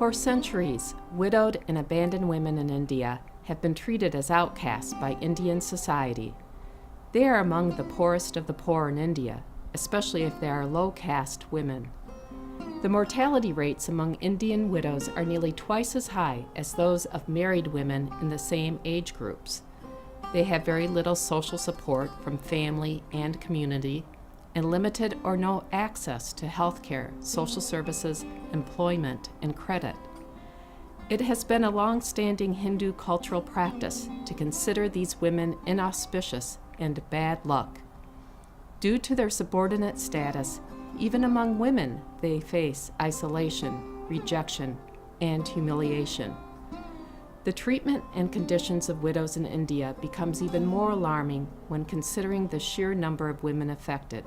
For centuries, widowed and abandoned women in India have been treated as outcasts by Indian society. They are among the poorest of the poor in India, especially if they are low-caste women. The mortality rates among Indian widows are nearly twice as high as those of married women in the same age groups. They have very little social support from family and community, and limited or no access to health care, social services, employment, and credit. It has been a long-standing Hindu cultural practice to consider these women inauspicious and bad luck. Due to their subordinate status, even among women, they face isolation, rejection, and humiliation. The treatment and conditions of widows in India becomes even more alarming when considering the sheer number of women affected.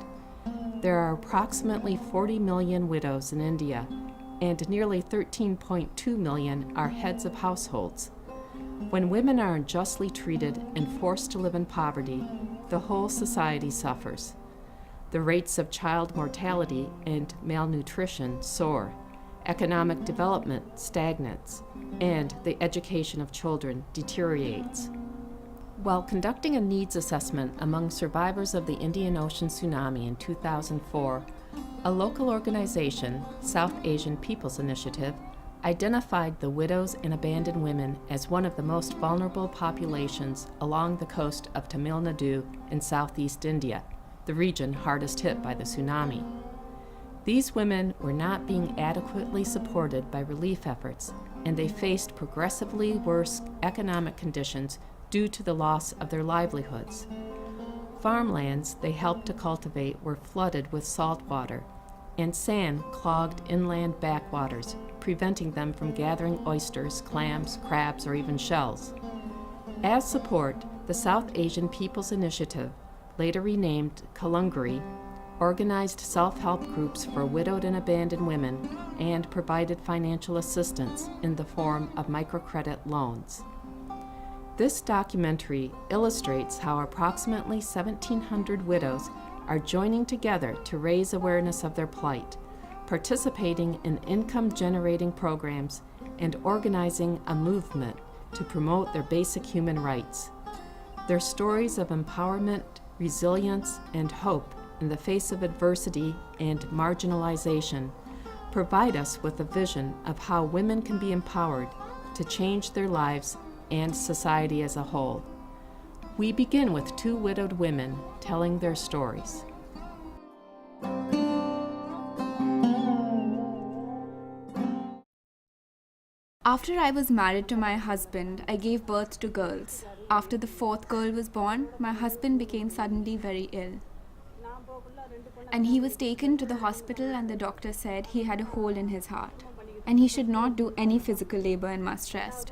There are approximately 40 million widows in India, and nearly 13.2 million are heads of households. When women are unjustly treated and forced to live in poverty, the whole society suffers. The rates of child mortality and malnutrition soar, economic development stagnates, and the education of children deteriorates. While conducting a needs assessment among survivors of the Indian Ocean tsunami in 2004, a local organization, South Asian People's Initiative, identified the widows and abandoned women as one of the most vulnerable populations along the coast of Tamil Nadu in southeast India, the region hardest hit by the tsunami. These women were not being adequately supported by relief efforts, and they faced progressively worse economic conditions due to the loss of their livelihoods. Farmlands they helped to cultivate were flooded with salt water, and sand clogged inland backwaters, preventing them from gathering oysters, clams, crabs, or even shells. As support, the South Asian People's Initiative, later renamed Kalanguri, organized self-help groups for widowed and abandoned women and provided financial assistance in the form of microcredit loans. This documentary illustrates how approximately 1,700 widows are joining together to raise awareness of their plight, participating in income-generating programs, and organizing a movement to promote their basic human rights. Their stories of empowerment, resilience, and hope in the face of adversity and marginalization provide us with a vision of how women can be empowered to change their lives and society as a whole. We begin with two widowed women telling their stories. After I was married to my husband, I gave birth to girls. After the fourth girl was born, my husband became suddenly very ill. And he was taken to the hospital, and the doctor said he had a hole in his heart, and he should not do any physical labor and must rest.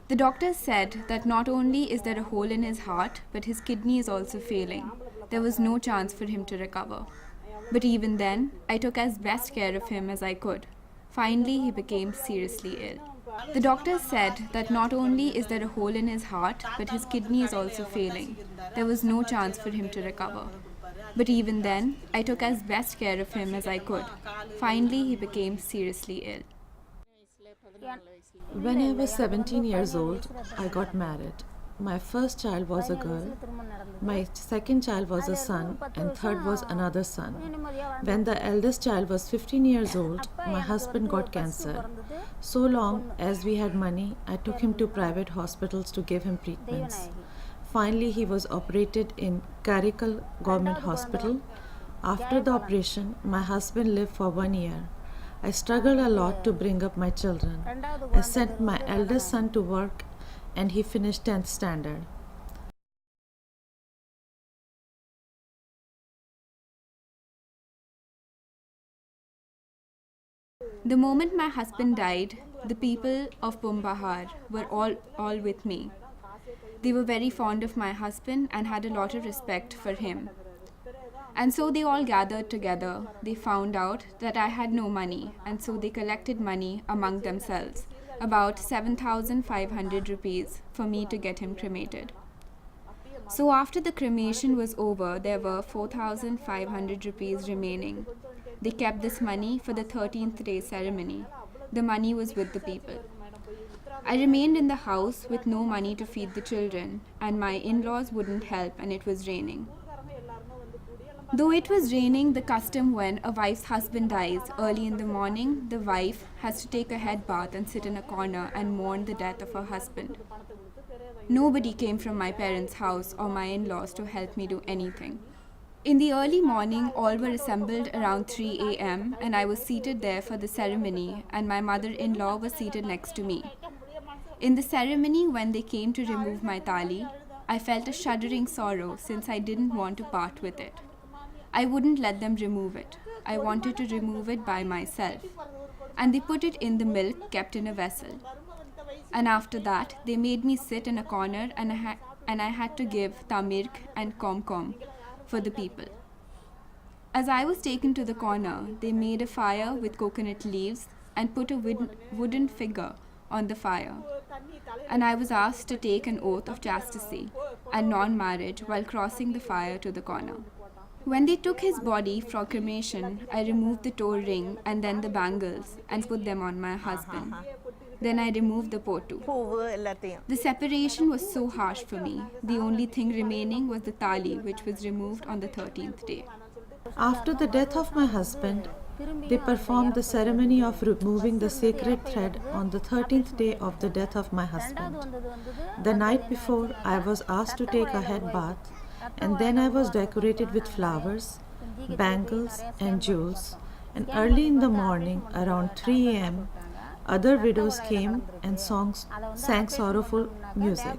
The doctor said that not only is there a hole in his heart, but his kidney is also failing. There was no chance for him to recover. But even then, I took as best care of him as I could. Finally, he became seriously ill. The doctor said that not only is there a hole in his heart, but his kidney is also failing. There was no chance for him to recover. But even then, I took as best care of him as I could. Finally, he became seriously ill. When I was 17 years old, I got married. My first child was a girl, my second child was a son, and third was another son. When the eldest child was 15 years old, my husband got cancer. So long as we had money, I took him to private hospitals to give him treatments. Finally, he was operated in Karikal Government Hospital. After the operation, my husband lived for 1 year. I struggled a lot to bring up my children. I sent my eldest son to work, and he finished 10th standard. The moment my husband died, the people of Bumbahar were all with me. They were very fond of my husband and had a lot of respect for him. And so they all gathered together. They found out that I had no money, and so they collected money among themselves, about 7,500 rupees, for me to get him cremated. So after the cremation was over, there were 4,500 rupees remaining. They kept this money for the 13th day ceremony. The money was with the people. I remained in the house with no money to feed the children, and my in-laws wouldn't help, and it was raining. Though it was raining, the custom when a wife's husband dies early in the morning, the wife has to take a head bath and sit in a corner and mourn the death of her husband. Nobody came from my parents' house or my in-laws to help me do anything. In the early morning, all were assembled around 3 a.m. and I was seated there for the ceremony, and my mother-in-law was seated next to me. In the ceremony, when they came to remove my tali, I felt a shuddering sorrow since I didn't want to part with it. I wouldn't let them remove it. I wanted to remove it by myself. And they put it in the milk kept in a vessel. And after that, they made me sit in a corner and I had to give tamirk and kom for the people. As I was taken to the corner, they made a fire with coconut leaves and put a wooden figure on the fire. And I was asked to take an oath of chastity and non-marriage while crossing the fire to the corner. When they took his body for cremation, I removed the toe ring and then the bangles and put them on my husband. Then I removed the potu. The separation was so harsh for me. The only thing remaining was the tali, which was removed on the 13th day. After the death of my husband, they performed the ceremony of removing the sacred thread on the 13th day of the death of my husband. The night before, I was asked to take a head bath, and then I was decorated with flowers, bangles, and jewels. And early in the morning, around 3 a.m., other widows came and sang sorrowful music.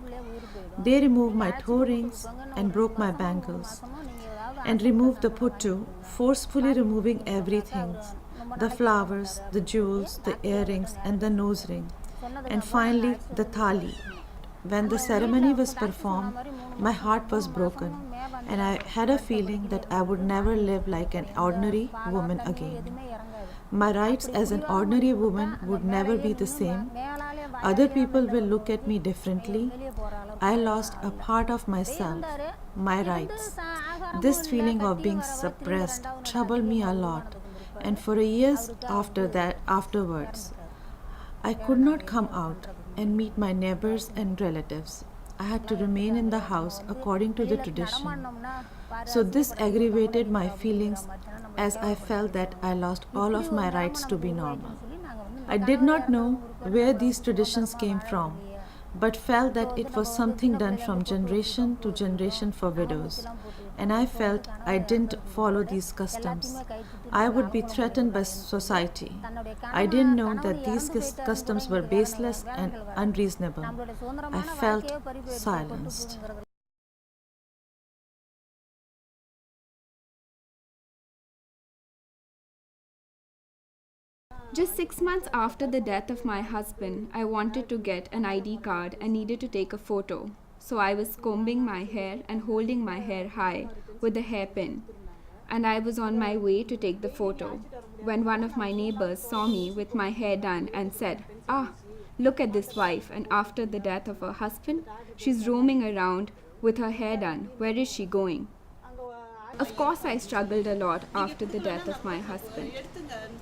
They removed my toe rings and broke my bangles, and removed the puttu, forcefully removing everything: the flowers, the jewels, the earrings, and the nose ring, and finally the thali. When the ceremony was performed, my heart was broken, and I had a feeling that I would never live like an ordinary woman again. My rights as an ordinary woman would never be the same. Other people will look at me differently. I lost a part of myself, my rights. This feeling of being suppressed troubled me a lot, and for years afterwards, I could not come out and meet my neighbors and relatives. I had to remain in the house according to the tradition. So this aggravated my feelings, as I felt that I lost all of my rights to be normal. I did not know where these traditions came from, but felt that it was something done from generation to generation for widows, and I felt I didn't follow these customs, I would be threatened by society. I didn't know that these customs were baseless and unreasonable. I felt silenced. Just 6 months after the death of my husband, I wanted to get an ID card and needed to take a photo. So I was combing my hair and holding my hair high with a hairpin, and I was on my way to take the photo when one of my neighbors saw me with my hair done and said, "Ah, look at this wife, and after the death of her husband, she's roaming around with her hair done. Where is she going?" Of course, I struggled a lot after the death of my husband.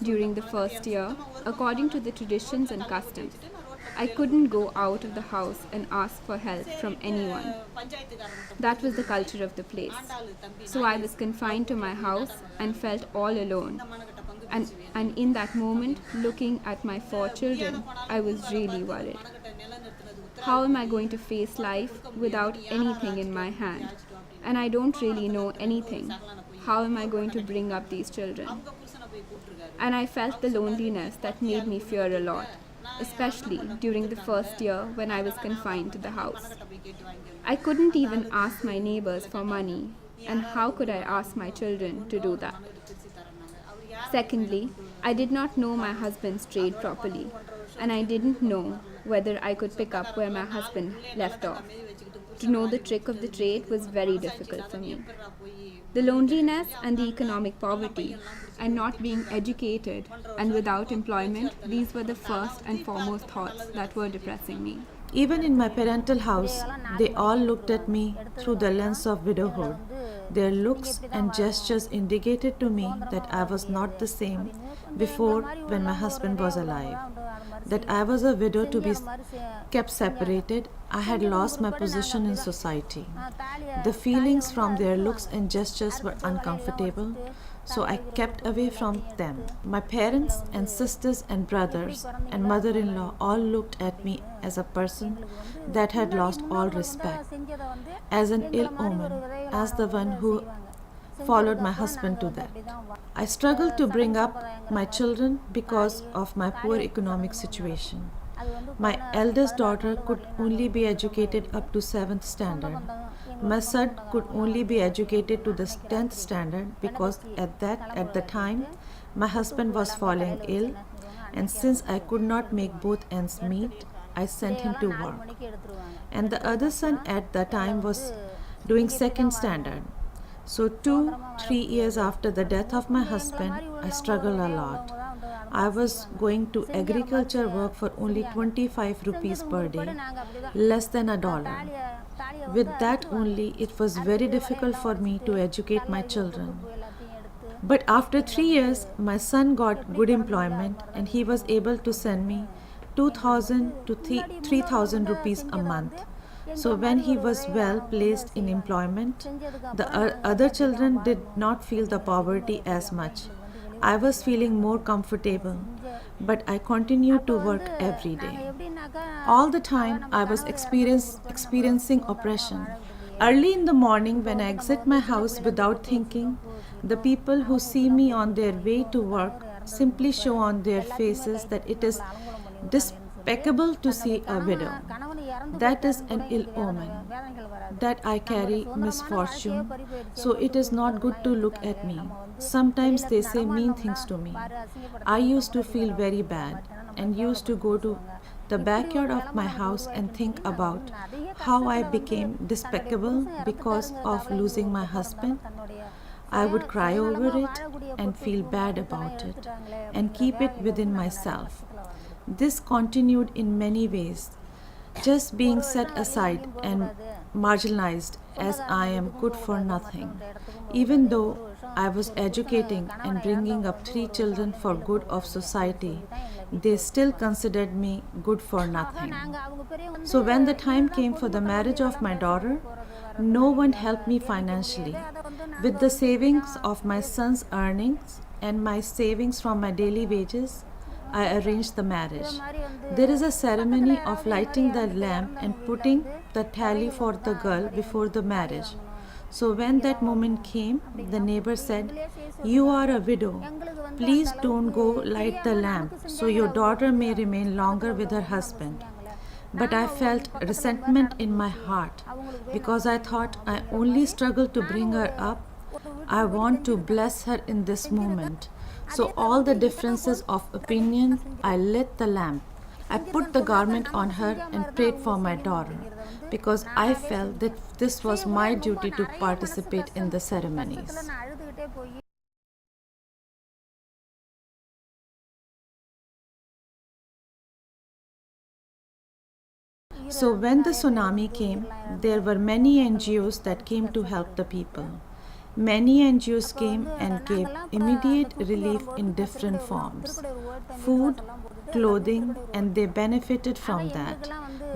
During the first year, according to the traditions and customs, I couldn't go out of the house and ask for help from anyone. That was the culture of the place. So I was confined to my house and felt all alone. And in that moment, looking at my 4 children, I was really worried. How am I going to face life without anything in my hand? And I don't really know anything. How am I going to bring up these children? And I felt the loneliness that made me fear a lot, especially during the first year when I was confined to the house. I couldn't even ask my neighbors for money, and how could I ask my children to do that? Secondly, I did not know my husband's trade properly, and I didn't know whether I could pick up where my husband left off. To know the trick of the trade was very difficult for me. The loneliness and the economic poverty, and not being educated and without employment, these were the first and foremost thoughts that were depressing me. Even in my parental house, they all looked at me through the lens of widowhood. Their looks and gestures indicated to me that I was not the same before when my husband was alive. that I was a widow to be kept separated, I had lost my position in society. The feelings from their looks and gestures were uncomfortable, so I kept away from them. My parents and sisters and brothers and mother-in-law all looked at me as a person that had lost all respect, as an ill omen, as the one who followed my husband to that. I struggled to bring up my children because of my poor economic situation. My eldest daughter could only be educated up to 7th standard. My son could only be educated to the 10th standard because at the time my husband was falling ill, and since I could not make both ends meet, I sent him to work. And the other son at the time was doing 2nd standard. So 2-3 years after the death of my husband, I struggled a lot. I was going to agriculture work for only 25 rupees per day, less than $1. With that only, it was very difficult for me to educate my children. But after 3 years, my son got good employment and he was able to send me 2,000 to 3,000 rupees a month. So when he was well placed in employment, the other children did not feel the poverty as much. I was feeling more comfortable, but I continued to work every day. All the time I was experiencing oppression. Early in the morning when I exit my house without thinking, the people who see me on their way to work simply show on their faces that it is despicable to see a widow. That is an ill omen, that I carry misfortune, so it is not good to look at me. Sometimes they say mean things to me. I used to feel very bad and used to go to the backyard of my house and think about how I became despicable because of losing my husband. I would cry over it and feel bad about it and keep it within myself. This continued in many ways, just being set aside and marginalized as I am good for nothing. Even though I was educating and bringing up 3 children for good of society, they still considered me good for nothing. So when the time came for the marriage of my daughter, no one helped me financially. With the savings of my son's earnings and my savings from my daily wages, I arranged the marriage. There is a ceremony of lighting the lamp and putting the tally for the girl before the marriage. So when that moment came, the neighbor said, "You are a widow. Please don't go light the lamp so your daughter may remain longer with her husband." But I felt resentment in my heart because I thought I only struggled to bring her up. I want to bless her in this moment. So all the differences of opinion, I lit the lamp. I put the garment on her and prayed for my daughter because I felt that this was my duty to participate in the ceremonies. So when the tsunami came, there were many NGOs that came to help the people. Many NGOs came and gave immediate relief in different forms, food, clothing, and they benefited from that.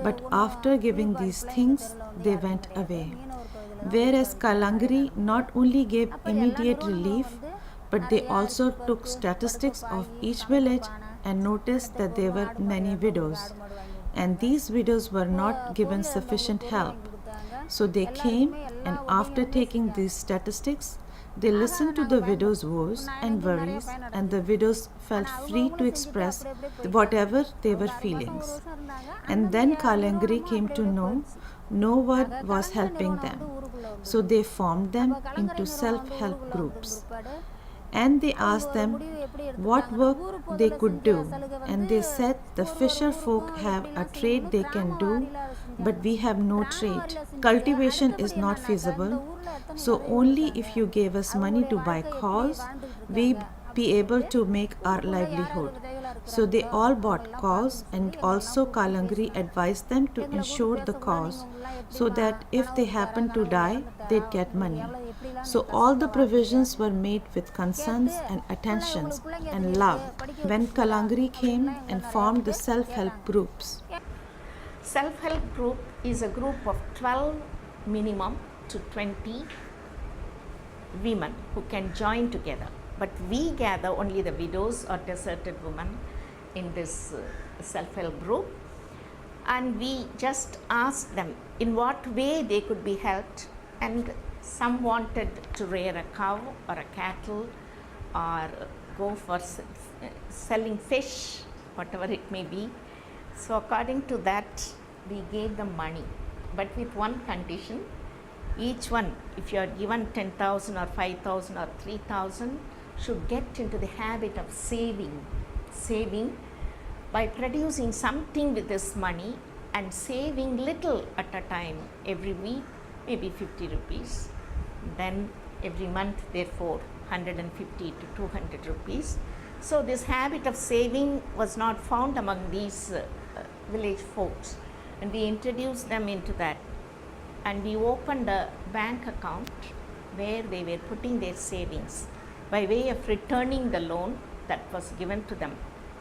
But after giving these things, they went away. Whereas Kalangri not only gave immediate relief, but they also took statistics of each village and noticed that there were many widows. And these widows were not given sufficient help. So they came, and after taking these statistics, they listened to the widows' woes and worries, and the widows felt free to express whatever they were feeling. And then Kalangri came to know no one was helping them. So they formed them into self-help groups. And they asked them what work they could do. And they said the fisher folk have a trade they can do, but we have no trade. Cultivation is not feasible, so only if you gave us money to buy cows, we'd be able to make our livelihood. So they all bought cows, and also Kalangri advised them to insure the cows so that if they happened to die, they'd get money. So all the provisions were made with concerns and attentions and love when Kalangari came and formed the self-help groups. Self-help group is a group of 12 minimum to 20 women who can join together. But we gather only the widows or deserted women in this self-help group, and we just asked them in what way they could be helped, and some wanted to rear a cow or a cattle or go for selling fish, whatever it may be. So according to that, we gave them money, but with one condition. Each one, if you are given 10,000 or 5,000 or 3,000, should get into the habit of saving by producing something with this money and saving little at a time, every week, maybe 50 rupees. Then every month, therefore, 150 to 200 rupees. So this habit of saving was not found among these village folks, and we introduced them into that. And we opened a bank account where they were putting their savings by way of returning the loan that was given to them.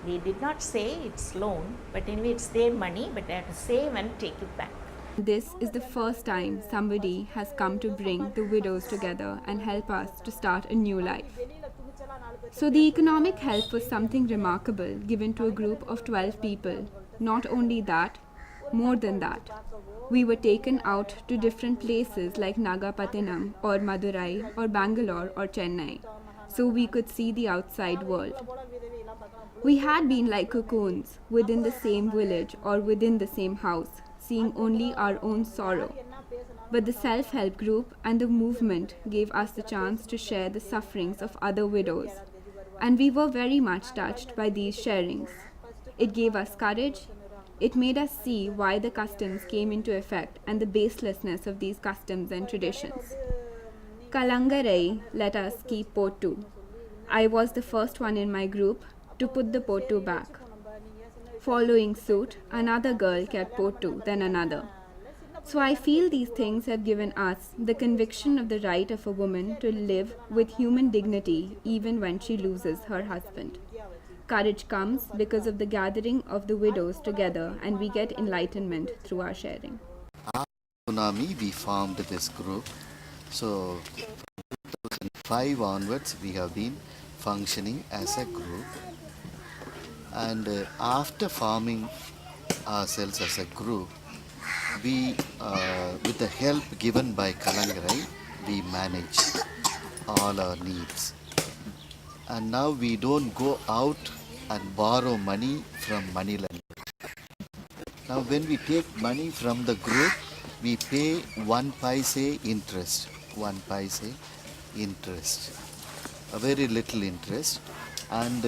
We did not say it's loan, but anyway it's their money, but they have to save and take it back. This is the first time somebody has come to bring the widows together and help us to start a new life. So the economic help was something remarkable given to a group of 12 people. Not only that, more than that. We were taken out to different places like Nagapattinam or Madurai or Bangalore or Chennai, so we could see the outside world. We had been like cocoons within the same village or within the same house, seeing only our own sorrow. But the self-help group and the movement gave us the chance to share the sufferings of other widows, and we were very much touched by these sharings. It gave us courage. It made us see why the customs came into effect and the baselessness of these customs and traditions. Kalangarai let us keep Pottu. I was the first one in my group to put the Pottu back. Following suit, another girl kept Pottu, then another. So I feel these things have given us the conviction of the right of a woman to live with human dignity even when she loses her husband. Courage comes because of the gathering of the widows together, and we get enlightenment through our sharing. Tsunami, we formed this group. So from 2005 onwards, we have been functioning as a group. And after forming ourselves as a group, we, with the help given by Kalangarai, we manage all our needs. And now we don't go out and borrow money from money lenders. Now when we take money from the group, we pay 1 paise interest, 1 paise interest, a very little interest, and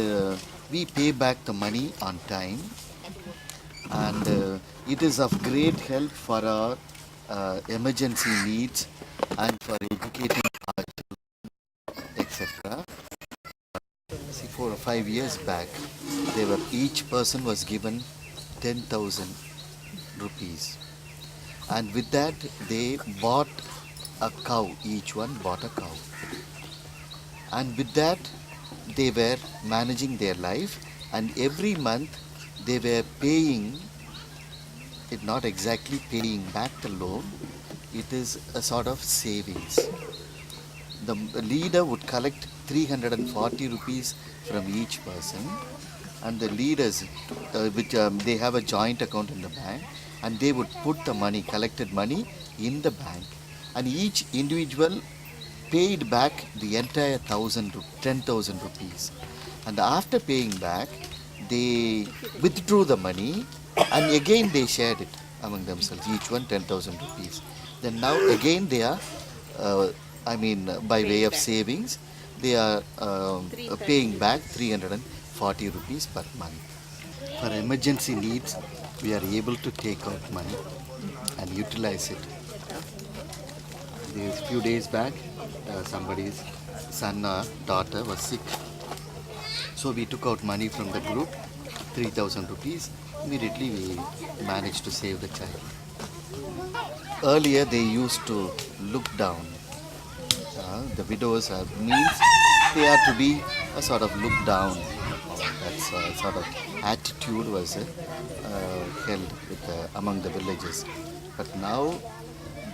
we pay back the money on time, and it is of great help for our emergency needs and for educating our children, etc. 4 or 5 years back, each person was given 10,000 rupees, and with that they bought a cow. Each one bought a cow, and with that they were managing their life, and every month they were paying it, not exactly paying back the loan, it is a sort of savings. The leader would collect 340 rupees from each person, and the leaders, they have a joint account in the bank, and they would put the money, collected money, in the bank, and each individual paid back the entire 10,000 rupees. And after paying back, they withdrew the money, and again they shared it among themselves, each one 10,000 rupees. Then now again they are, by way of savings, they are paying back 340 rupees per month. For emergency needs, we are able to take out money and utilize it. A few days back, somebody's son or daughter was sick. So we took out money from the group, 3,000 rupees. Immediately we managed to save the child. Earlier they used to look down the widows means they are to be a sort of looked down. That's a sort of attitude was held among the villages. But now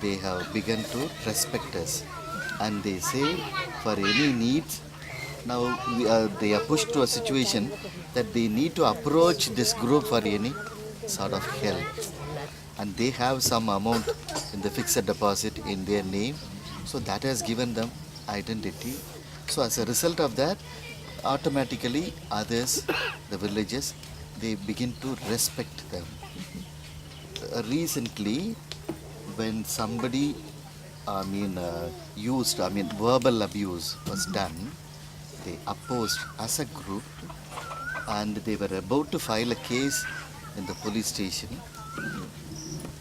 they have begun to respect us, and they say for any needs now they are pushed to a situation that they need to approach this group for any sort of help, and they have some amount in the fixed deposit in their name, so that has given them identity. So as a result of that, automatically others, the villagers, they begin to respect them. Recently, when somebody verbal abuse was done, they opposed as a group, and they were about to file a case in the police station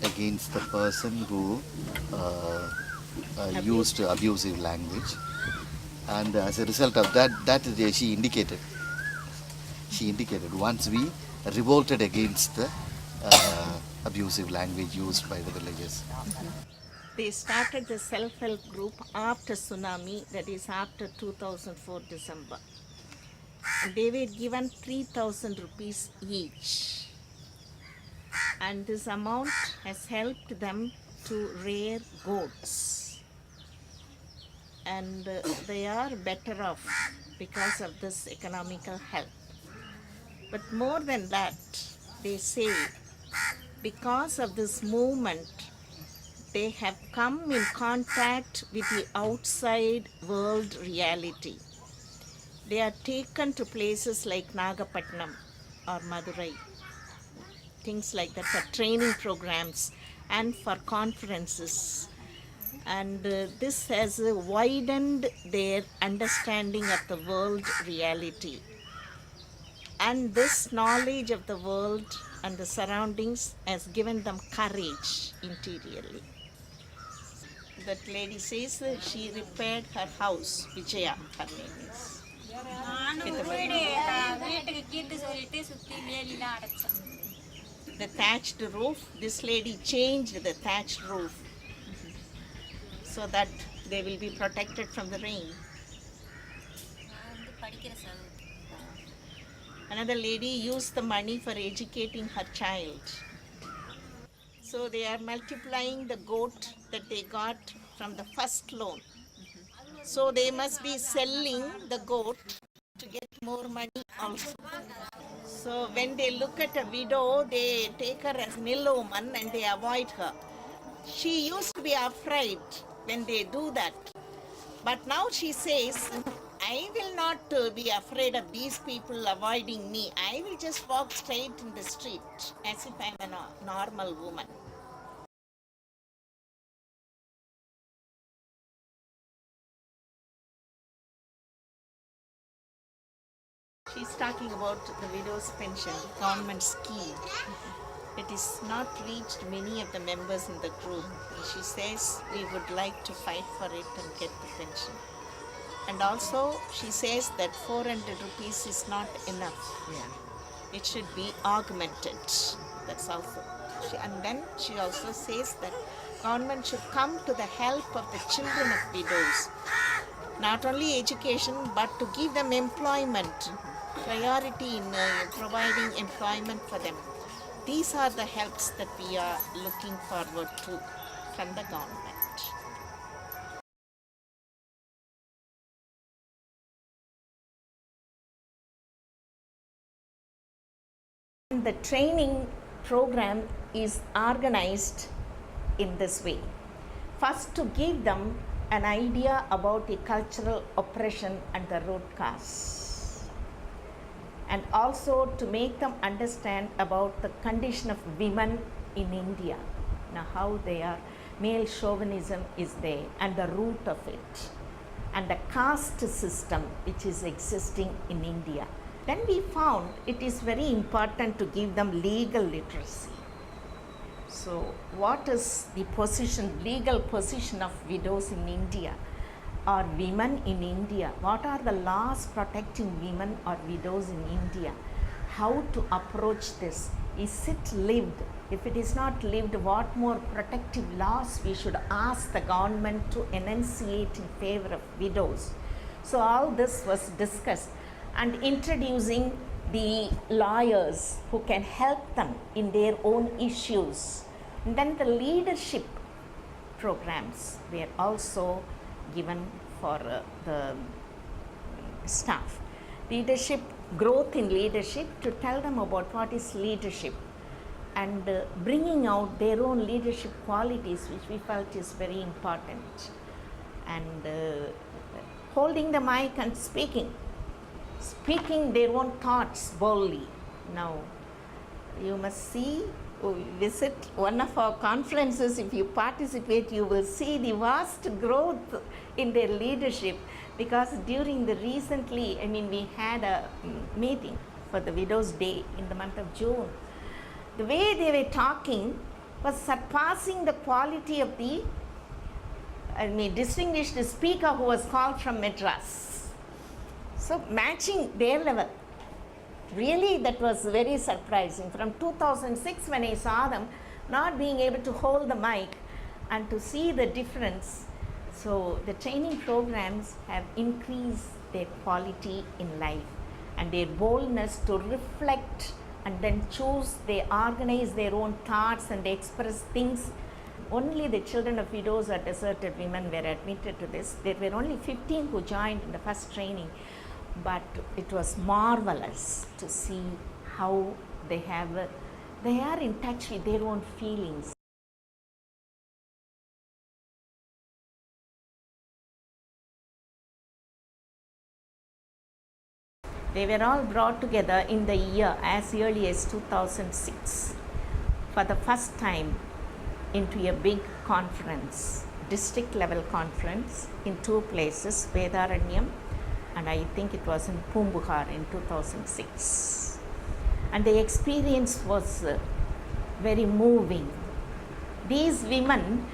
against the person who used abusive language. And as a result of that she indicated once we revolted against the abusive language used by the villagers. They started the self-help group after tsunami, that is after 2004 December. And they were given 3,000 rupees each. And this amount has helped them to rear goats. And they are better off because of this economical help. But more than that, they say because of this movement, they have come in contact with the outside world reality. They are taken to places like Nagapattinam or Madurai, things like that, for training programs and for conferences. And this has widened their understanding of the world reality. And this knowledge of the world and the surroundings has given them courage interiorly. That lady says she repaired her house, Vijaya, her name is. The thatched roof, this lady changed the thatched roof so that they will be protected from the rain. Another lady used the money for educating her child. So they are multiplying the goat that they got from the first loan. So they must be selling the goat to get more money also. So when they look at a widow, they take her as nil woman and they avoid her. She used to be afraid when they do that. But now she says, I will not be afraid of these people avoiding me. I will just walk straight in the street as if I am a normal woman. She's talking about the widow's pension, government scheme. It is not reached many of the members in the group. She says we would like to fight for it and get the pension. And also she says that 400 rupees is not enough. Yeah. It should be augmented. That's also. And then she also says that government should come to the help of the children of widows. Not only education, but to give them employment. Priority in providing employment for them. These are the helps that we are looking forward to from the government. The training program is organized in this way. First, to give them an idea about the cultural oppression and the root cause, and also to make them understand about the condition of women in India. Now, how they are, male chauvinism is there and the root of it, and the caste system which is existing in India. Then we found it is very important to give them legal literacy. So what is the position, legal position of widows in India or women in India? What are the laws protecting women or widows in India? how to approach this. Is it lived? If it is not lived, what more protective laws we should ask the government to enunciate in favor of widows? So all this was discussed, and introducing the lawyers who can help them in their own issues. And then the leadership programs were also given for the staff. Leadership, growth in leadership, to tell them about what is leadership, and bringing out their own leadership qualities, which we felt is very important, and holding the mic and speaking their own thoughts boldly. Now, you must see, visit one of our conferences. If you participate, you will see the vast growth in their leadership, because during the recently, we had a meeting for the Widows' Day in the month of June. The way they were talking was surpassing the quality of the distinguished speaker who was called from Madras. So matching their level. Really, that was very surprising. From 2006, when I saw them not being able to hold the mic, and to see the difference. So the training programs have increased their quality in life and their boldness to reflect and then choose. They organize their own thoughts and they express things. Only the children of widows or deserted women were admitted to this. There were only 15 who joined in the first training, but it was marvelous to see how they are in touch with their own feelings. They were all brought together in the year as early as 2006 for the first time into a big conference, district level conference in two places, Vedaranyam, and I think it was in Pumbuhar in 2006. And the experience was very moving. These women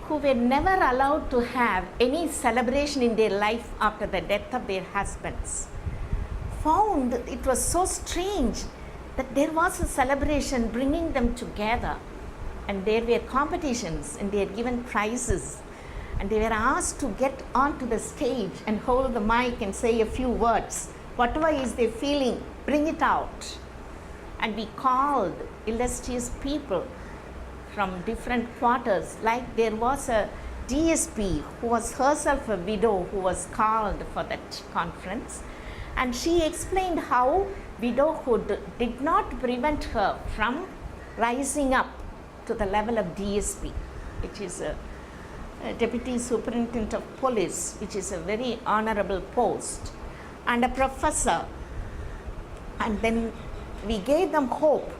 who were never allowed to have any celebration in their life after the death of their husbands found it was so strange that there was a celebration bringing them together, and there were competitions and they were given prizes, and they were asked to get onto the stage and hold the mic and say a few words. Whatever is their feeling, bring it out. And we called illustrious people from different quarters, like there was a DSP who was herself a widow who was called for that conference, and she explained how widowhood did not prevent her from rising up to the level of DSP, which is a Deputy Superintendent of Police, which is a very honorable post, and a professor. And then we gave them hope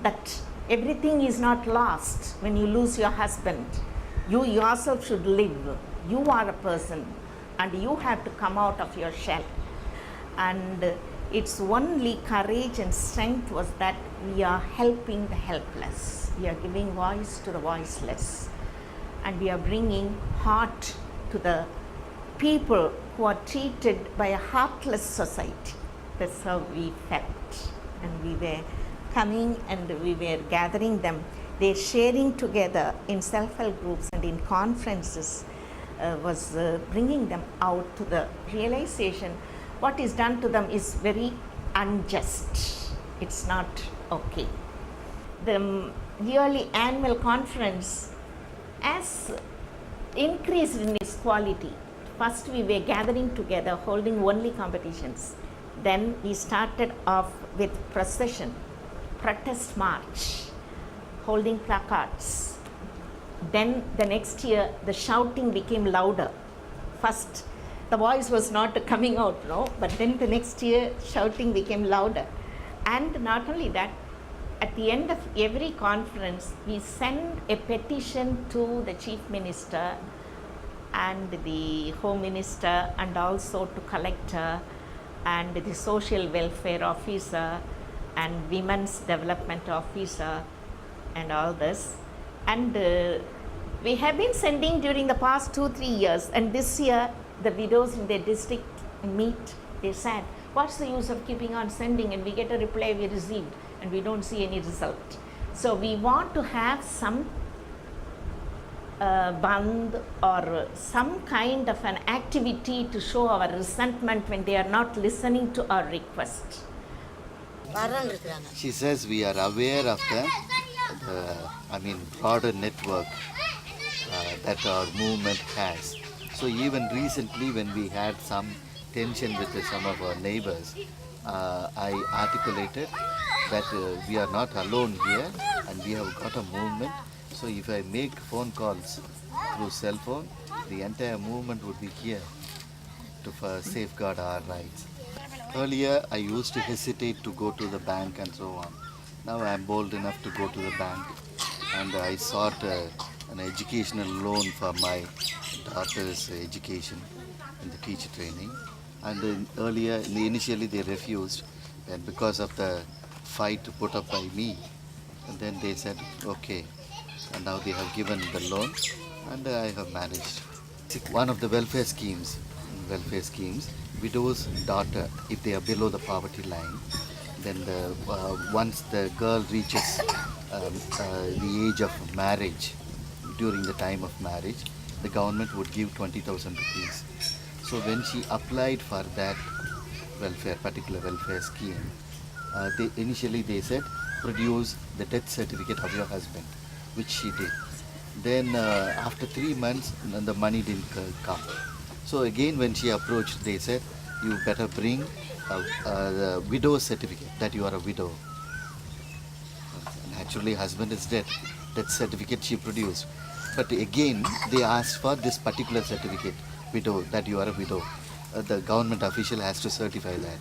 that everything is not lost when you lose your husband. You yourself should live. You are a person and you have to come out of your shell. And its only courage and strength was that we are helping the helpless. We are giving voice to the voiceless. And we are bringing heart to the people who are treated by a heartless society. That's how we felt. And we were coming and we were gathering them. They're sharing together in self-help groups and in conferences was bringing them out to the realization what is done to them is very unjust. It's not okay. The yearly annual conference has increased in its quality. First we were gathering together, holding only competitions. Then we started off with procession, protest march, holding placards. Then the next year the shouting became louder. First the voice was not coming out, but then the next year shouting became louder. And not only that, at the end of every conference, we send a petition to the Chief Minister and the Home Minister, and also to Collector and the Social Welfare Officer and Women's Development Officer and all this. And we have been sending during the past 2-3 years, and this year the widows in their district meet. They said, What's the use of keeping on sending and we get a reply we received and we don't see any result? So we want to have some band or some kind of an activity to show our resentment when they are not listening to our request. She says we are aware of the broader network that our movement has. So even recently when we had some tension with some of our neighbors, I articulated that we are not alone here and we have got a movement. So if I make phone calls through cell phone, the entire movement would be here to safeguard our rights. Earlier, I used to hesitate to go to the bank and so on. Now I am bold enough to go to the bank, and I sought an educational loan for my daughter's education and the teacher training. And then initially they refused, and because of the fight put up by me, and then they said okay, and now they have given the loan, and I have managed. One of the welfare schemes, widow's daughter, if they are below the poverty line, then once the girl reaches the age of marriage, during the time of marriage, the government would give 20,000 rupees. So when she applied for that particular welfare scheme, initially they said, produce the death certificate of your husband, which she did. Then after 3 months, the money didn't come. So again when she approached, they said, you better bring the widow's certificate, that you are a widow. Naturally, husband is dead. That certificate she produced. But again, they asked for this particular certificate, widow, that you are a widow. The government official has to certify that.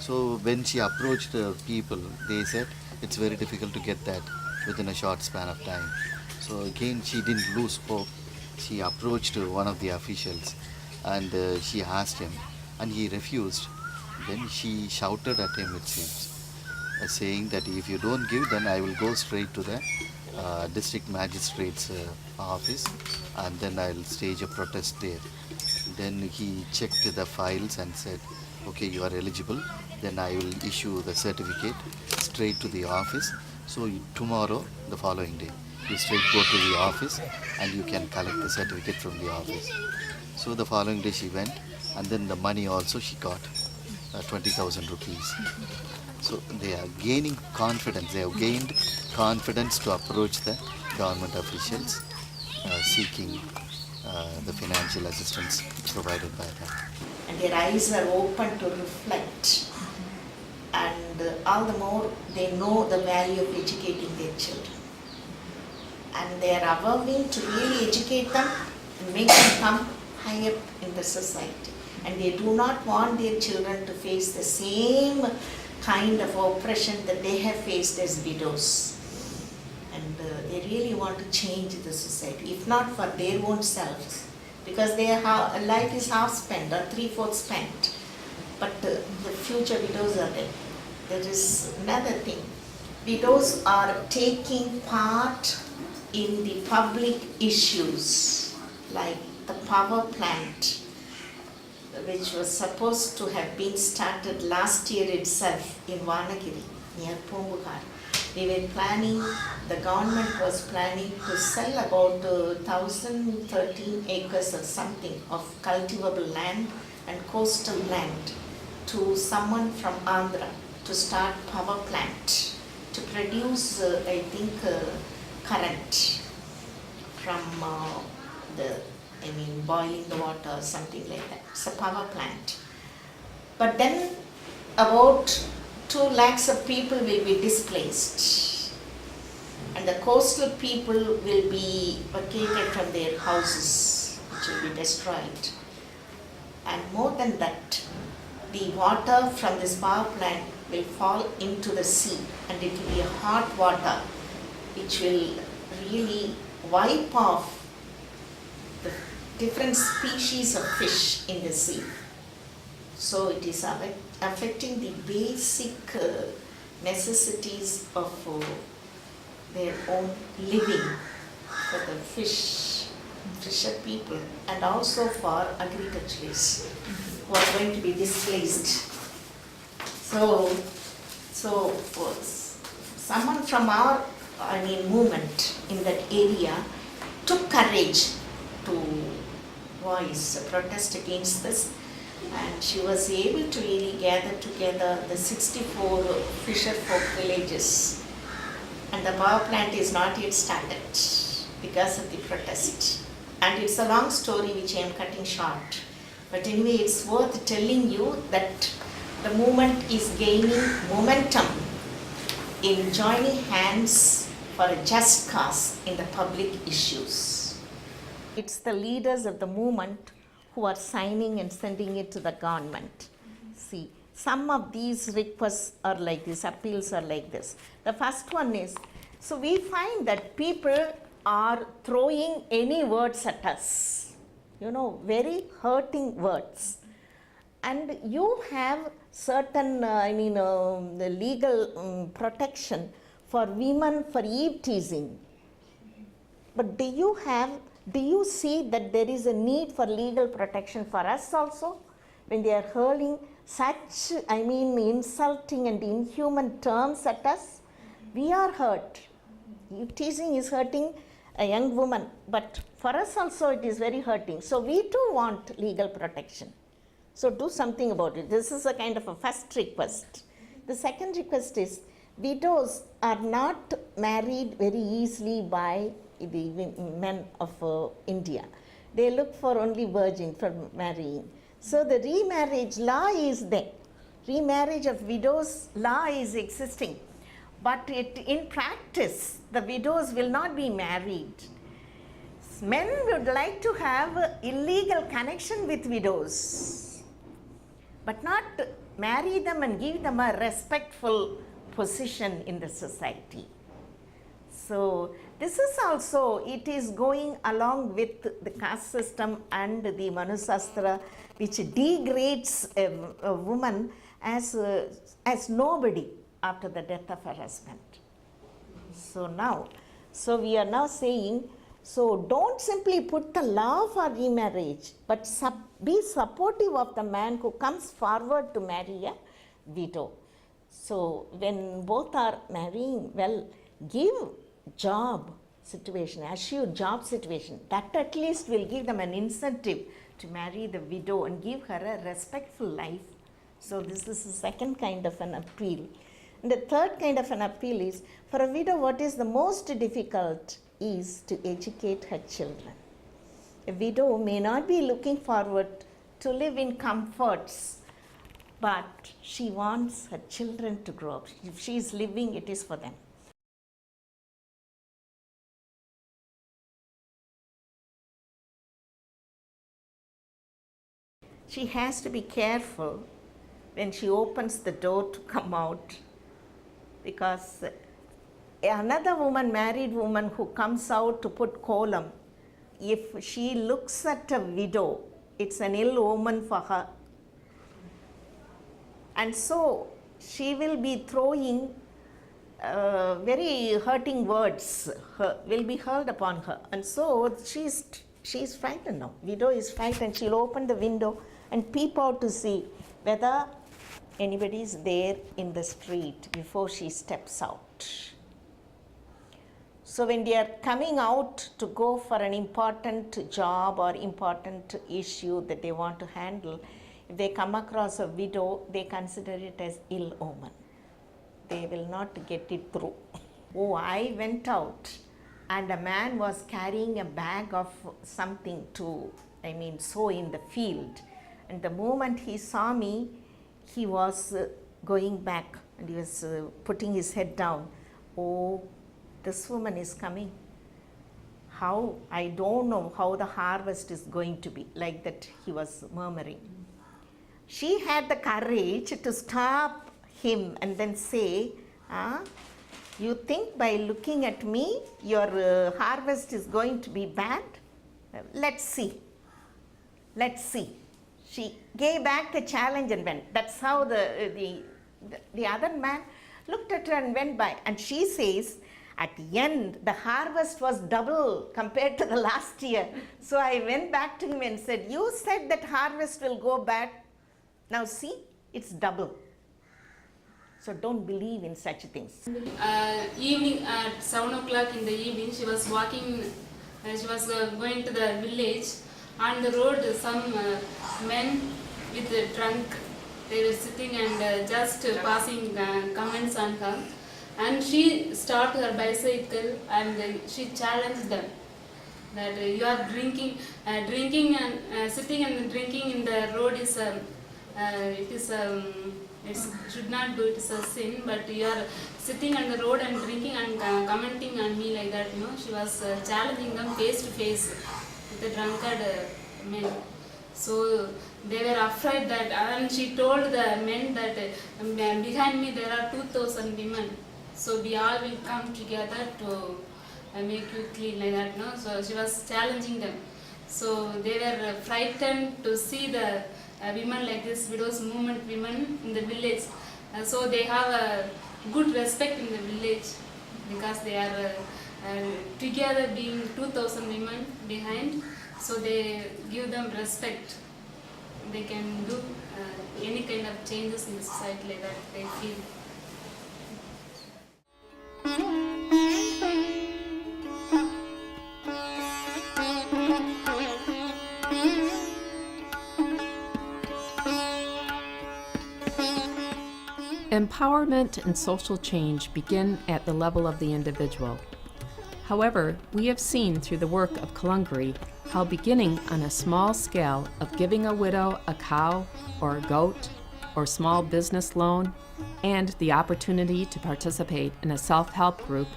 So when she approached people, they said it's very difficult to get that within a short span of time. So again, she didn't lose hope. She approached one of the officials and she asked him, and he refused. Then she shouted at him, it seems, saying that if you don't give, then I will go straight to the district magistrate's office, and then I'll stage a protest there. Then he checked the files and said, okay, you are eligible, then I will issue the certificate straight to the office. So tomorrow, the following day, you straight go to the office and you can collect the certificate from the office. So the following day she went, and then the money also she got, 20,000 rupees. So they are gaining confidence. They have gained confidence to approach the government officials seeking the financial assistance provided by them. And their eyes are open to reflect, and all the more they know the value of educating their children. And they are avowing to really educate them and make them come high up in the society. And they do not want their children to face the same kind of oppression that they have faced as widows. And they really want to change the society, if not for their own selves, because their life is half spent or 3/4 spent. But the future widows are there. There is another thing. Widows are taking part in the public issues, like the power plant, which was supposed to have been started last year itself in Vanagiri, near Pumbugar. They were planning, the government was planning to sell about 1,013 acres or something of cultivable land and coastal land to someone from Andhra to start power plant to produce, current from boiling the water or something like that. It's a power plant. But then about 2 lakhs of people will be displaced, and the coastal people will be vacated from their houses, which will be destroyed. And more than that, the water from this power plant will fall into the sea, and it will be hot water which will really wipe off the different species of fish in the sea. So it is affecting the basic necessities of their own living for the fisher people, and also for agriculturists who are going to be displaced So someone from our movement in that area took courage to voice a protest against this, and she was able to really gather together the 64 fisher folk villages, and the power plant is not yet started because of the protest. And it's a long story which I am cutting short. But anyway, it's worth telling you that the movement is gaining momentum in joining hands for a just cause in the public issues. It's the leaders of the movement who are signing and sending it to the government. See, some of these requests are like this, appeals are like this. The first one is, so we find that people are throwing any words at us, very hurting words. And you have certain, the legal protection for women for eve teasing. But do you see that there is a need for legal protection for us also? When they are hurling such, insulting and inhuman terms at us, we are hurt. Eve teasing is hurting a young woman, but for us also it is very hurting. So we too want legal protection. So do something about it. This is a kind of a first request. The second request is, widows are not married very easily by the men of India. They look for only virgin for marrying. So the remarriage law is there. Remarriage of widows law is existing. But in practice, the widows will not be married. Men would like to have illegal connection with widows, but not marry them and give them a respectful position in the society. So this is also, it is going along with the caste system and the Manusastra, which degrades a woman as nobody after the death of her husband. So we are now saying, so don't simply put the law for remarriage, but be supportive of the man who comes forward to marry a widow. So when both are marrying, well, give job situation, assure job situation. That at least will give them an incentive to marry the widow and give her a respectful life. So this is the second kind of an appeal. And the third kind of an appeal is, for a widow, what is the most difficult is to educate her children. A widow may not be looking forward to live in comforts, but she wants her children to grow up. If she is living, it is for them. She has to be careful when she opens the door to come out, because another woman, married woman who comes out to put kolam, if she looks at a widow, it's an ill omen for her. And so she will be throwing very hurting words, will be hurled upon her. And so she's frightened now. Widow is frightened. She'll open the window and peep out to see whether anybody is there in the street before she steps out. So when they are coming out to go for an important job or important issue that they want to handle, if they come across a widow, they consider it as ill omen. They will not get it through. Oh, I went out and a man was carrying a bag of something to, sow in the field. And the moment he saw me, he was going back and he was putting his head down. Oh, this woman is coming. How? I don't know how the harvest is going to be. Like that he was murmuring. She had the courage to stop him and then say, you think by looking at me, your harvest is going to be bad? Let's see. Let's see. She gave back the challenge and went. That's how the other man looked at her and went by. And she says, at the end, the harvest was double compared to the last year. So I went back to him and said, you said that harvest will go bad. Now see, it's double. So don't believe in such things. Evening at 7 o'clock in the evening, she was walking, she was going to the village. On the road, some men with a trunk, they were sitting and just passing comments on her. And she stopped her bicycle and she challenged them that you are drinking and sitting and drinking in the road is it should not do, it is a sin, but you are sitting on the road and drinking and commenting on me like that, she was challenging them face to face with the drunkard men. So they were afraid that, and she told the men that behind me there are 2,000 women, so we all will come together to make you clean like that, no? So she was challenging them. So they were frightened to see the women like this, widows movement women in the village. So they have a good respect in the village because they are together being 2,000 women behind. So they give them respect. They can do any kind of changes in the society like that, they feel. Empowerment and social change begin at the level of the individual. However, we have seen through the work of Kalungari how beginning on a small scale of giving a widow a cow or a goat or small business loan and the opportunity to participate in a self-help group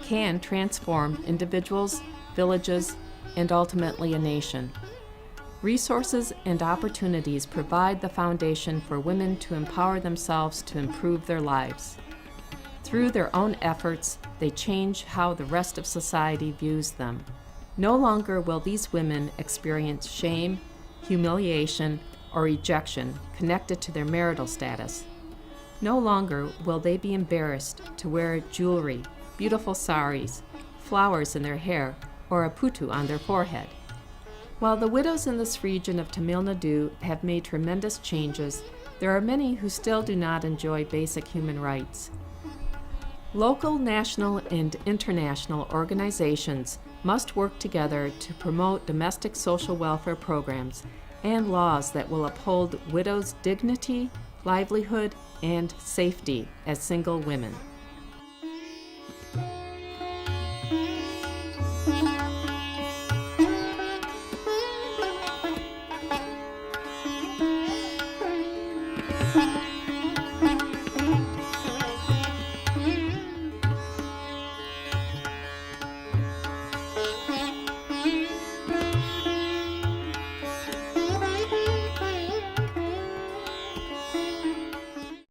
can transform individuals, villages, and ultimately a nation. Resources and opportunities provide the foundation for women to empower themselves to improve their lives. Through their own efforts, they change how the rest of society views them. No longer will these women experience shame, humiliation, or rejection connected to their marital status. No longer will they be embarrassed to wear jewelry, beautiful saris, flowers in their hair, or a putu on their forehead. While the widows in this region of Tamil Nadu have made tremendous changes, there are many who still do not enjoy basic human rights. Local, national, and international organizations must work together to promote domestic social welfare programs and laws that will uphold widows' dignity, livelihood, and safety as single women.